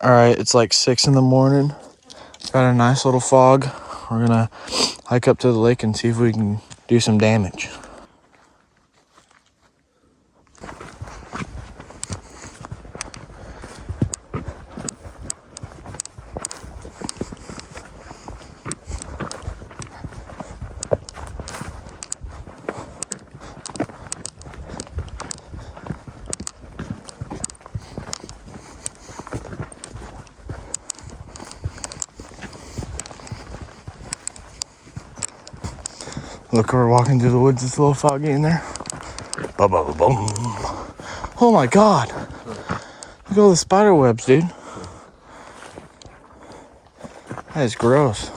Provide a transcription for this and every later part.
All right, it's like 6 in the morning. Got a nice little fog. We're gonna hike up to the lake and see if we can do some damage. Look, we're walking through the woods. It's a little foggy in there. Ba-ba-ba-boom. Oh my God. Look at all the spider webs, dude. That is gross.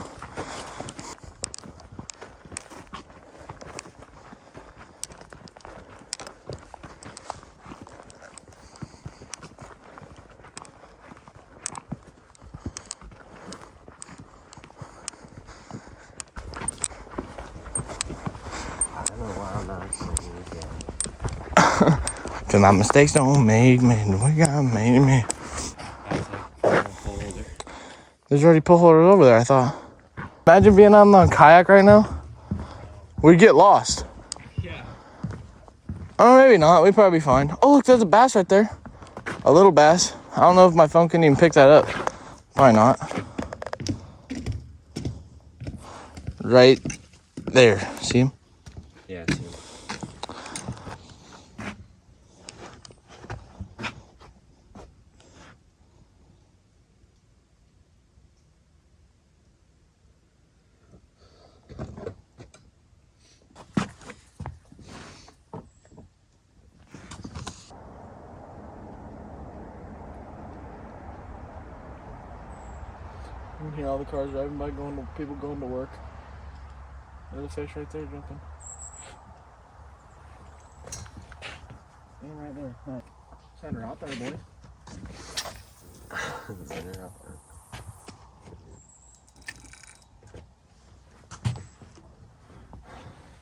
Cause my mistakes don't make me. We got made me. There's already pole holders over there, I thought. Imagine being on the kayak right now. We'd get lost. Yeah. Oh, maybe not. We'd probably be fine. Oh, look, there's a bass right there. A little bass. I don't know if my phone can even pick that up. Probably not. Right there. See him? Yeah, I see him. You can hear all the cars driving by, people going to work. There's a fish right there jumping. And right there. Right. Send her out there, boy. Send her out there.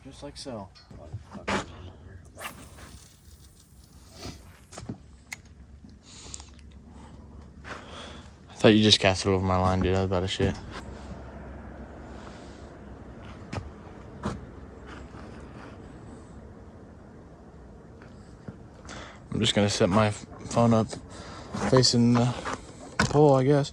Just like so. I thought you just cast it over my line, dude. That was about a shit. I'm just gonna set my phone up facing the pole, I guess.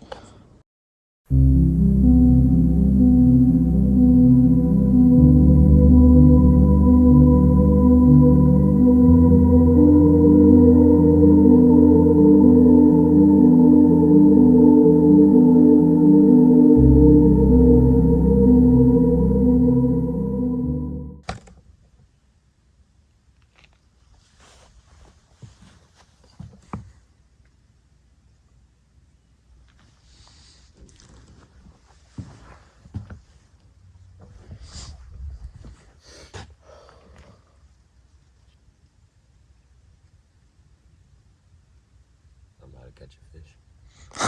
I'm about to catch a fish.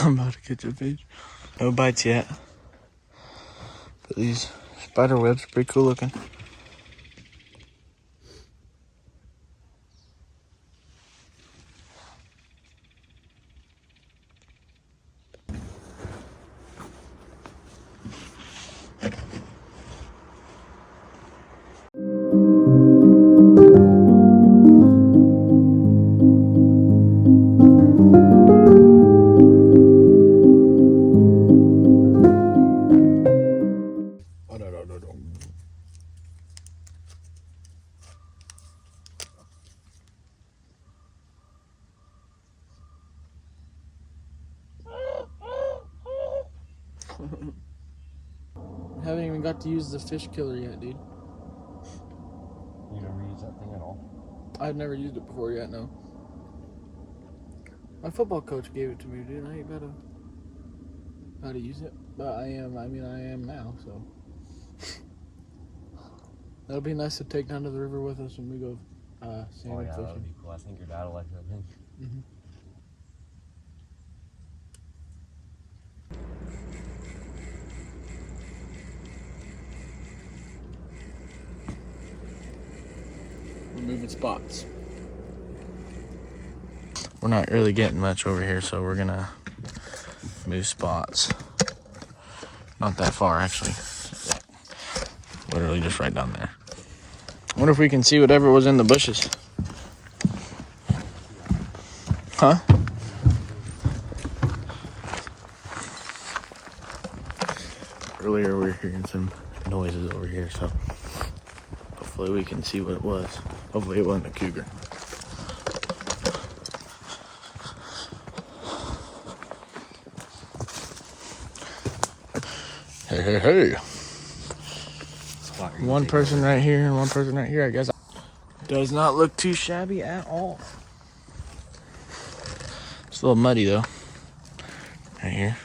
I'm about to catch a fish. No bites yet. But these spider webs are pretty cool looking. Haven't even got to use the fish killer yet, dude. You never use that thing at all? I've never used it before yet, no. My football coach gave it to me, dude. I ain't gotta use it. But I am now, so. That'll be nice to take down to the river with us when we go salmon That would fishing. be cool. I think your dad will like that thing. Mm-hmm. We're moving spots. We're not really getting much over here, so we're gonna moose spots. Not that far, actually. Literally just right down there. I wonder if we can see whatever was in the bushes. Huh? Earlier we were hearing some noises over here, so hopefully we can see what it was. Hopefully it wasn't a cougar. Hey, hey, hey. One person right here and one person right here, I guess. Does not look too shabby at all. It's a little muddy though. Right here.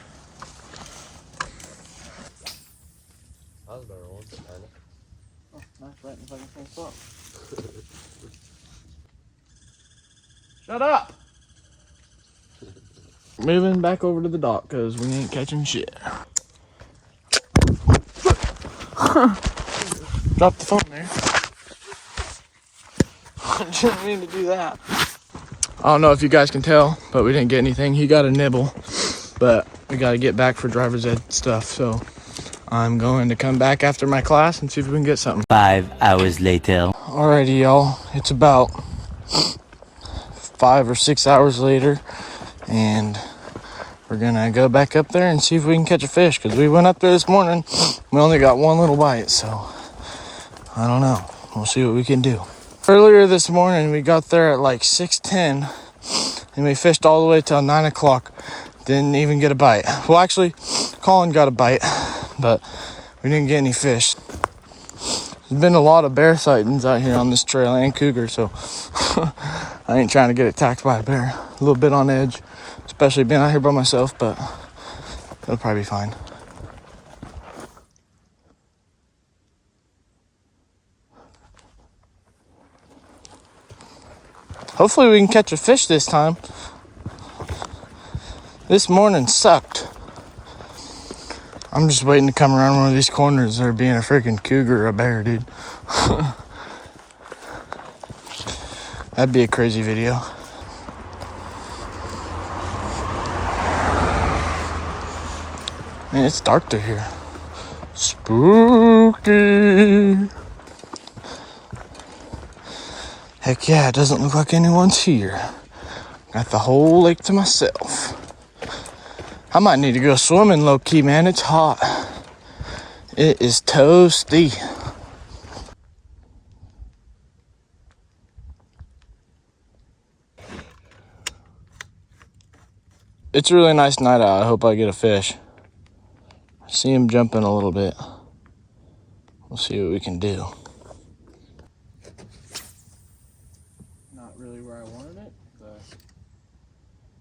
That was a better one, kinda. Oh, nice, right in the fucking spot. Shut up! Moving back over to the dock because we ain't catching shit. Dropped the phone there. I didn't mean to do that. I don't know if you guys can tell, but we didn't get anything. He got a nibble, but we got to get back for driver's ed stuff. So I'm going to come back after my class and see if we can get something. 5 hours later. Alrighty, y'all. It's about 5 or 6 hours later, and we're gonna go back up there and see if we can catch a fish, because we went up there this morning. We only got one little bite, so I don't know. We'll see what we can do. Earlier this morning, we got there at like 6:10, and we fished all the way till 9 o'clock. Didn't even get a bite. Well, actually, Colin got a bite, but we didn't get any fish. There's been a lot of bear sightings out here on this trail and cougar, so I ain't trying to get attacked by a bear. A little bit on edge, especially being out here by myself, but it'll probably be fine. Hopefully we can catch a fish this time. This morning sucked. I'm just waiting to come around one of these corners there being a freaking cougar or a bear, dude. That'd be a crazy video. Man, it's dark through here. Spooky. Heck yeah, it doesn't look like anyone's here. Got the whole lake to myself. I might need to go swimming low key, man. It's hot. It is toasty. It's a really nice night out. I hope I get a fish. I see him jumping a little bit. We'll see what we can do. Not really where I wanted it, but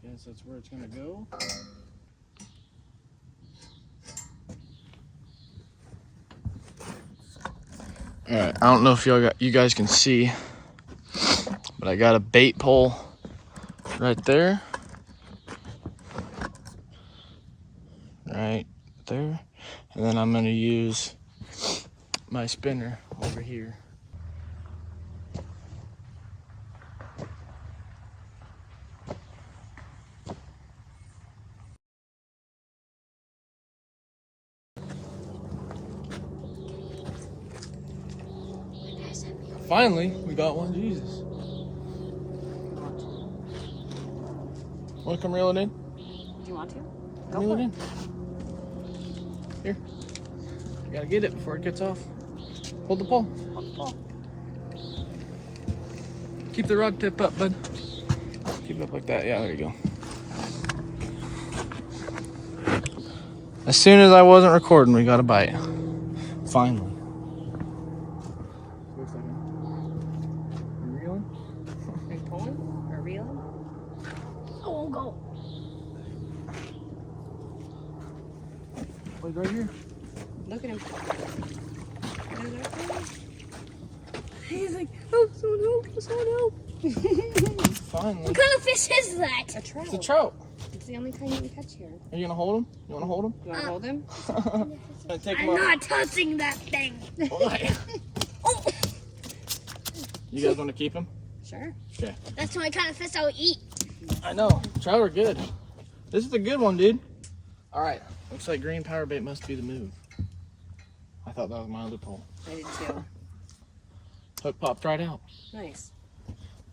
I guess that's where it's gonna go. All right, I don't know if you guys can see, but I got a bait pole right there. Right there. And then I'm gonna use my spinner over here. Finally, we got one. Jesus. Want to come reel it in? Do you want to? Go Reel for it it. in. Here. You gotta get it before it gets off. Hold the pole. Hold the pole. Keep the rod tip up, bud. Keep it up like that. Yeah, there you go. As soon as I wasn't recording, we got a bite. Finally. Are you pulling or reeling? Oh, go. Wait, right here. Look at him. He's like, oh, someone help, someone help. Finally. What kind of fish is that? A trout. It's a trout. It's the only kind you can catch here. Are you gonna hold him? You wanna hold him? You want to hold him? Take I'm him up. not touching that thing. Why? Oh, You guys wanna keep him? Sure. Okay. that's my kind of fish I would eat. I know. Trout are good. This is a good one, dude. All right, looks like green power bait must be the move. I thought that was my other pole. I did too. Hook popped right out. Nice.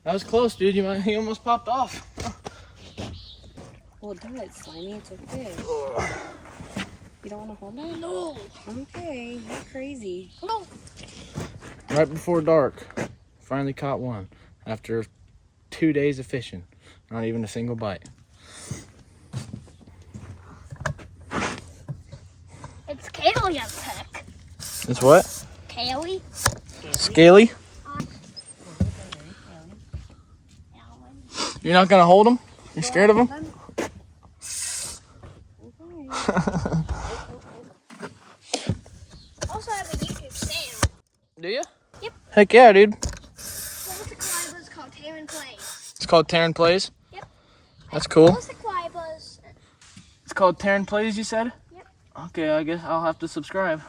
That was close, dude. You almost popped off. Well, do it, Slimy. It's okay. You don't want to hold it? No. Okay, you're crazy. No. Right before dark, finally caught one after 2 days of fishing. Not even a single bite. It's Kaylee, I pick. It's what? Kaylee. Scaly? You're not gonna hold him? You're scared of him? Also have a YouTube channel. Do you? Yep. Heck yeah, dude. What's the Quibas called? Taryn Plays. It's called Taryn Plays? Yep. That's cool. What's the Quibas? It's called Taryn Plays, you said? Yep. Okay, I guess I'll have to subscribe.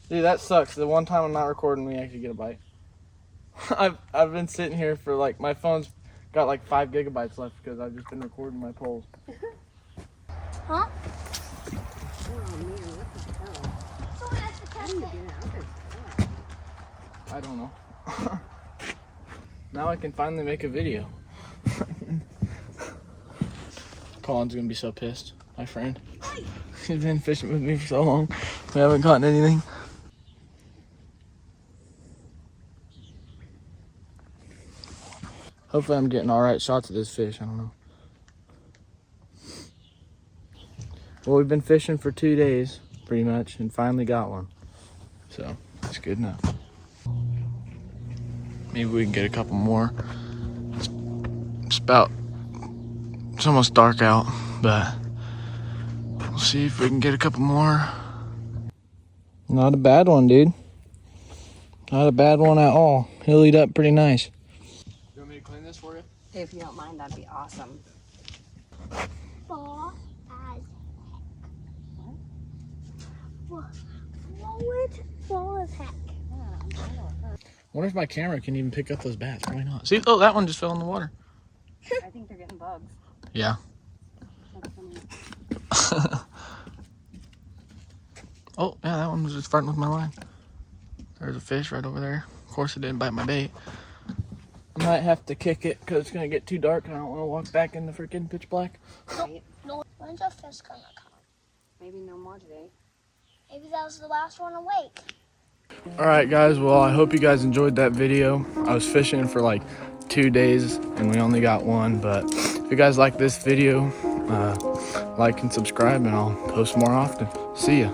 Dude, that sucks. The one time I'm not recording, we actually get a bite. I've been sitting here for like, my phone's got like 5 gigabytes left because I've just been recording my poles. Huh? Oh, man, what the hell? Someone has to How catch do you it. get out of this? I don't know. Now I can finally make a video. Colin's gonna be so pissed, my friend. He's been fishing with me for so long. We haven't caught anything. Hopefully I'm getting alright shots of this fish, I don't know. Well, we've been fishing for 2 days, pretty much, and finally got one. So, that's good enough. Maybe we can get a couple more. It's almost dark out, but we'll see if we can get a couple more. Not a bad one, dude. Not a bad one at all. He'll eat up pretty nice. You want me to clean this for you? If you don't mind, that'd be awesome. Fall as heck. What? Fall as heck. I wonder if my camera can even pick up those bass. Probably not. See, oh, that one just fell in the water. I think they're getting bugs. Yeah. Oh, yeah, that one was just farting with my line. There's a fish right over there. Of course, it didn't bite my bait. I might have to kick it because it's going to get too dark and I don't want to walk back in the freaking pitch black. Right? No. When's our fish gonna come? Maybe no more today. Maybe that was the last one awake. Alright guys, well I hope you guys enjoyed that video. I was fishing for like 2 days and we only got one, but if you guys like this video, like and subscribe and I'll post more often. See ya.